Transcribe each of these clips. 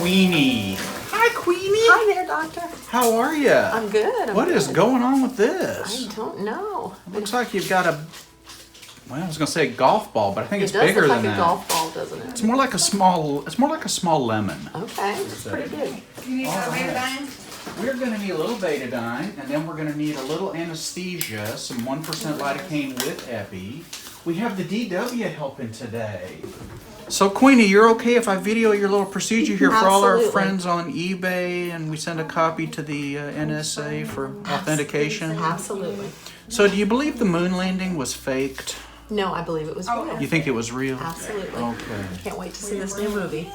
Queenie. Hi, Queenie. Hi there, doctor. How are you? I'm good. What is going on with I this? don't know. It looks like you've got a, well, I was going to say a golf ball, but I think It it's does bigger look than like a that. golf ball, doesn't it? It's more like a small lemon. Okay, it's pretty good. You need some Alright. betadine? We're going to need a little betadine, and then we're going to need a little anesthesia, some 1% lidocaine with epi. We have the DW helping today. So Queenie, you're okay if I video your little procedure here for all our Absolutely. friends on eBay, and we send a copy to the NSA for authentication? Absolutely. So do you believe the moon landing was faked? No, I believe it was Oh, real. You think it was real? Absolutely. Okay. Can't wait to see this new movie.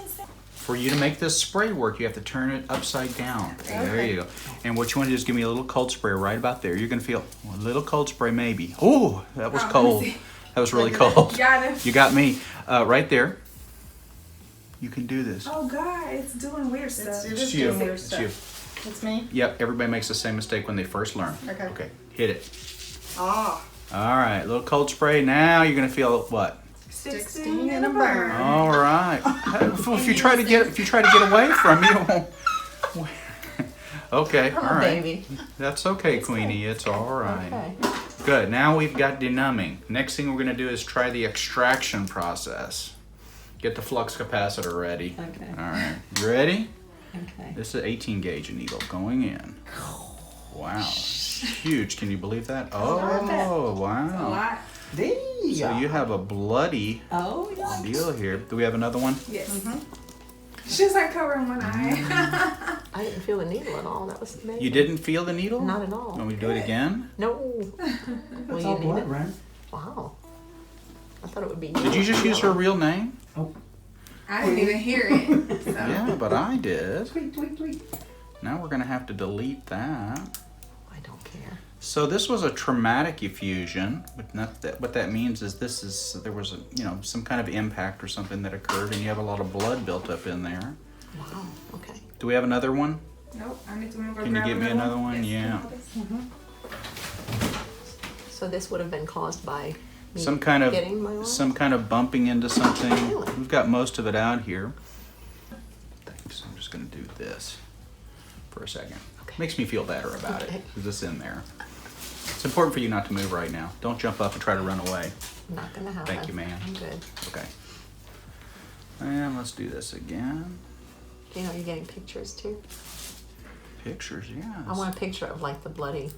For you to make this spray work, you have to turn it upside down. There you go. And what you want to do is give me a little cold spray right about there. You're going to feel a little cold spray maybe. Oh, that was cold. That was really cold. Got it. You got me. Right there. You can do this. Oh God, it's doing weird stuff. It's you. It's you. It's me. Yep, everybody makes the same mistake when they first learn. Okay. Okay, hit it. Oh. All right, little cold spray. Now you're going to feel what? 16 and a burn. All right. If you try to get away from me, it won't. Okay. Come All on, right. baby. That's okay, Queenie. It's all right. Okay. Good. Now we've got denumbing. Next thing we're going to do is try the extraction process. Get the flux capacitor ready. Okay. All right. You ready? Okay. This is an 18 gauge needle going in. Wow. Huge. Can you believe that? Oh, A wow. lot. So you have a bloody Oh, yeah. deal here. Do we have another one? Yes. She's like covering one eye. I didn't feel the needle at all. That was amazing. You didn't feel the needle? Not at all. Want me to do it again? No. Will you need it? right? Wow. I thought it would be. Did you just use her real name? I didn't even hear it. So. Yeah, but I did. Tweet, tweet, tweet. Now we're going to have to delete that. I don't care. So this was a traumatic effusion, but what that means is there was some kind of impact or something that occurred, and you have a lot of blood built up in there. Wow. Okay. Do we have another one? Nope. I need to go Can you grab get me another one? Yes. Yeah. So this would have been caused by me Some kind getting my of bumping into something. Really? We've got most of it out here. Thanks. I'm just going to do this for a second. Okay. Makes me feel better about Okay. it. Is this in there? It's important for you not to move right now. Don't jump up and try to run away. Not gonna happen. Thank you, ma'am. I'm good. Okay. And let's do this again. Do you know you're getting pictures too? Pictures, yes. I want a picture of like the bloody.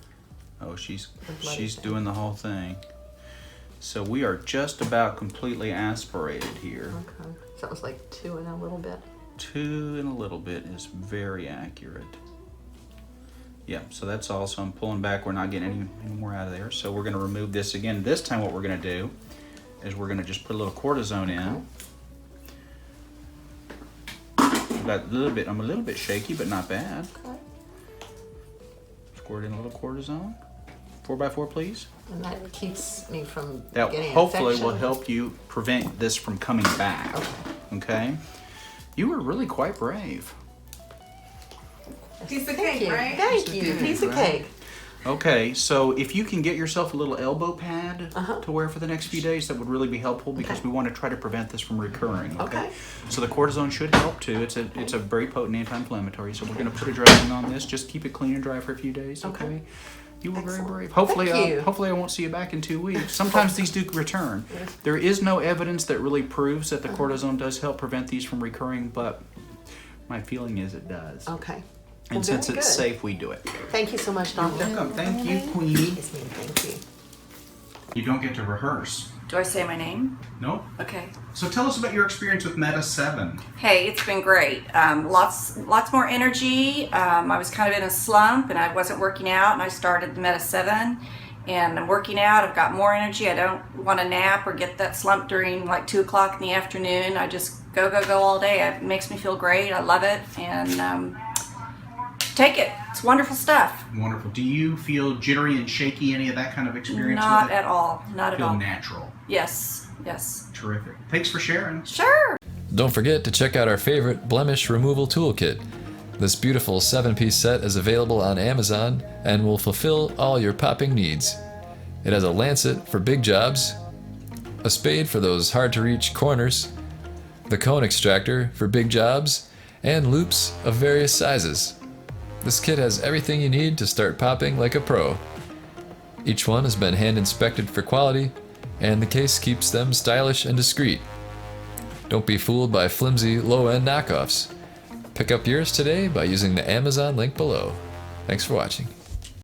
Oh, she's bloody thing. doing the whole thing. So we are just about completely aspirated here. Okay. So it was like 2 and a little bit. 2 and a little bit is very accurate. Yeah, so that's all. So I'm pulling back. We're not getting any more out of there. So we're going to remove this again. This time what we're going to do is we're going to just put a little cortisone in. Got a little bit. I'm a little bit shaky, but not bad. Okay. Squirt in a little cortisone. 4x4, please. And that keeps me from That getting hopefully infection. will help you prevent this from coming back. Okay? You were really quite brave. Piece of Thank cake, you. right? Thank you. Piece of cake. Okay, so if you can get yourself a little elbow pad Uh-huh. to wear for the next few days, that would really be helpful because Okay. we want to try to prevent this from recurring. Okay. So the cortisone should help too. It's a very potent anti-inflammatory. So we're going to put a dressing on this. Just keep it clean and dry for a few days. Okay. Okay. You were Excellent. very brave. Hopefully, Thank you. hopefully I won't see you back in 2 weeks. Sometimes these do return. Yes. There is no evidence that really proves that the Uh-huh. cortisone does help prevent these from recurring, but my feeling is it does. Okay. And Well, since very it's good. safe, we do it. Thank you so much, Doctor. Welcome. Thank you, Queenie. Yes, ma'am. Thank you. You don't get to rehearse. Do I say my name? Nope. Okay. So tell us about your experience with Meta 7. Hey, it's been great. Lots more energy. I was kind of in a slump and I wasn't working out, and I started the Meta 7. And I'm working out. I've got more energy. I don't want to nap or get that slump during like 2 o'clock in the afternoon. I just go all day. It makes me feel great. I love it. And take it. It's wonderful stuff. Wonderful. Do you feel jittery and shaky, any of that kind of experience Not with it? at all. Not at Feel all. natural. Yes. Terrific. Thanks for sharing. Sure. Don't forget to check out our favorite blemish removal toolkit. This beautiful 7-piece set is available on Amazon and will fulfill all your popping needs. It has a lancet for big jobs, a spade for those hard-to-reach corners, the cone extractor for big jobs, and loops of various sizes. This kit has everything you need to start popping like a pro. Each one has been hand inspected for quality, and the case keeps them stylish and discreet. Don't be fooled by flimsy, low-end knockoffs. Pick up yours today by using the Amazon link below. Thanks for watching.